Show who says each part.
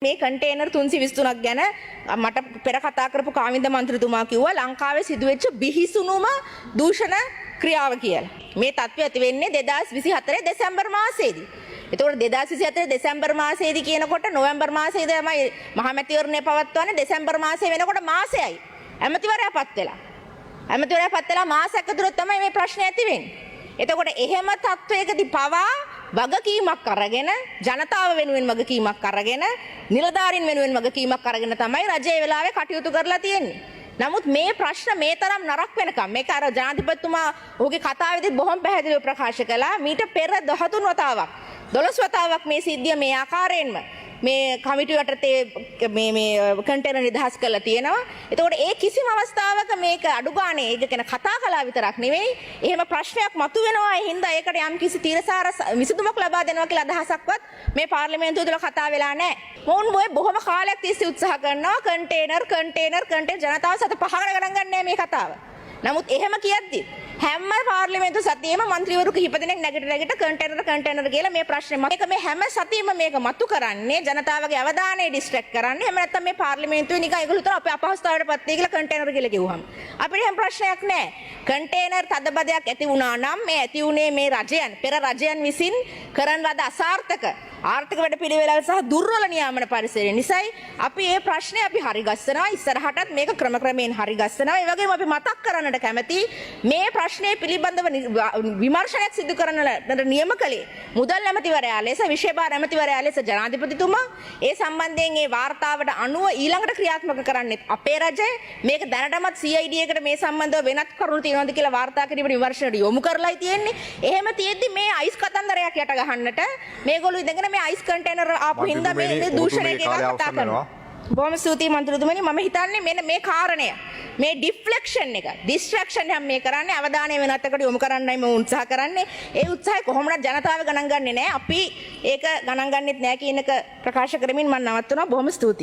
Speaker 1: මේ කන්ටේනර් 323ක් ගැන මට පෙර කතා කරපු කාවින්ද මන්ත්‍රීතුමා කිව්වා ලංකාවේ සිදුවෙච්ච බිහිසුණුම දූෂණ ක්‍රියාව කියලා. මේ තත්ත්වය ඇති වෙන්නේ 2024 දෙසැම්බර් මාසයේදී. එතකොට 2024 දෙසැම්බර් මාසයේදී කියනකොට නොවැම්බර් මාසයේදී තමයි මහමැතිවරණය පවත්වන්නේ දෙසැම්බර් මාසයේ වෙනකොට මාසෙයි. ඇමතිවරයා පත් වෙලා. ඇමතිවරයා පත් වෙලා මාසයක් ඇතුළත තමයි මේ ප්‍රශ්නේ ඇති වෙන්නේ. එතකොට එහෙම තත්වයකදී පවා වගකීමක් අරගෙන ජනතාව වෙනුවෙන් වගකීමක් අරගෙන නිලධාරීන් වෙනුවෙන් වගකීමක් අරගෙන තමයි රජයේ වෙලාවේ කටයුතු කරලා තියෙන්නේ. නමුත් මේ ප්‍රශ්න මේ තරම් නරක වෙනකම් මේක අර ජනාධිපතිතුමා ඔහුගේ කතාවේදී බොහොම පැහැදිලිව ප්‍රකාශ කළා. මීට පෙර 13 වතාවක් 12 වතාවක් මේ සිද්ධිය මේ ආකාරයෙන්ම මේ කමිටුව යටතේ මේ කන්ටේනර් නිදහස් කරලා තියෙනවා. එතකොට ඒ කිසිම අවස්ථාවක මේක අඩු ගානේ ඒක ගැන කතා කළා විතරක් නෙවෙයි. එහෙම ප්‍රශ්නයක් මතුවෙනවා. ඒ හින්දා ඒකට යම් කිසි තීරසාර විසඳුමක් ලබා දෙනවා කියලා අදහසක්වත් මේ පාර්ලිමේන්තුව තුළ කතා වෙලා නැහැ. මොවුන් බොහොම කාලයක් තිස්සේ උත්සාහ කරනවා කන්ටේනර් ජනතාව සත පහකට ගණන් ගන්නෑ මේ කතාව. නමුත් එහෙම කියද්දි හැම පාර්ලිමේන්තු සතියෙම മന്ത്രിවරු කිහිප දෙනෙක් නැගිට කන්ටේනර් කියලා මේ ප්‍රශ්නේ මේක මේ හැම සතියෙම මේක මතු කරන්නේ ජනතාවගේ අවධානය ඩිස්ට්‍රැක්ට් කරන්නේ. එහෙම නැත්නම් මේ පාර්ලිමේන්තුවේ නිකන් ඒගොල්ලෝ හිතන අපේ අපහසුතාවයටපත් වෙයි කියලා කන්ටේනර් කියලා කිව්වහම අපිට හැම ප්‍රශ්නයක් නැහැ. කන්ටේනර් තදබදයක් ඇති වුණා නම් මේ ඇති උනේ මේ රජයන් පෙර රජයන් විසින් කරන ලද අසාර්ථක ආර්ථික වැඩපිළිවෙළ සහ දුර්වල නියාමන පරිසරය නිසායි අපි මේ ප්‍රශ්නේ අපි හරි ගස්සනවා. ඉස්සරහටත් මේක ක්‍රමක්‍රමයෙන් හරි ගස්සනවා. ඒ වගේම අපි මතක් කරන්නට කැමති මේ ප්‍රශ්නේ පිළිබඳව විමර්ශනයක් සිදු කරන නියම කලේ මුදල් ඇමතිවරයා ලෙස විශේෂ භාර ඇමතිවරයා ලෙස ජනාධිපතිතුමා ඒ සම්බන්ධයෙන් මේ වාර්තාවට අනුව ඊළඟට ක්‍රියාත්මක කරන්නේ අපේ රජය. මේක දැනටමත් CID එකට මේ සම්බන්ධව වෙනත් කරුණු තියෙනවද කියලා වාර්තා කිරීමේ විමර්ශනයට යොමු කරලායි තියෙන්නේ. එහෙම තියෙද්දි මේ අයිස් කතන්දරයක් යට ගහන්නට මේගොල්ලෝ ඉඳගෙන මේ අයිස් කන්ටේනර් ආපු හින්දා මේ දූෂණය ගැන කතා කරනවා. බොහොම ස්තුතියි මන්ත්‍රීතුමනි. මම හිතන්නේ මෙන්න මේ කාරණය මේ ඩිෆ්ලෙක්ෂන් එක ඩිස්ට්‍රැක්ෂන් එක මේ කරන්නේ අවධානය වෙනත් එකට යොමු කරන්නයි මම උත්සාහ කරන්නේ. ඒ උත්සාහය කොහොමද ජනතාව ගණන් ගන්නේ නැහැ. අපි ඒක ගණන් ගන්නෙත් නැහැ කියන එක ප්‍රකාශ කරමින් මම නවත්වනවා. බොහොම ස්තුතියි.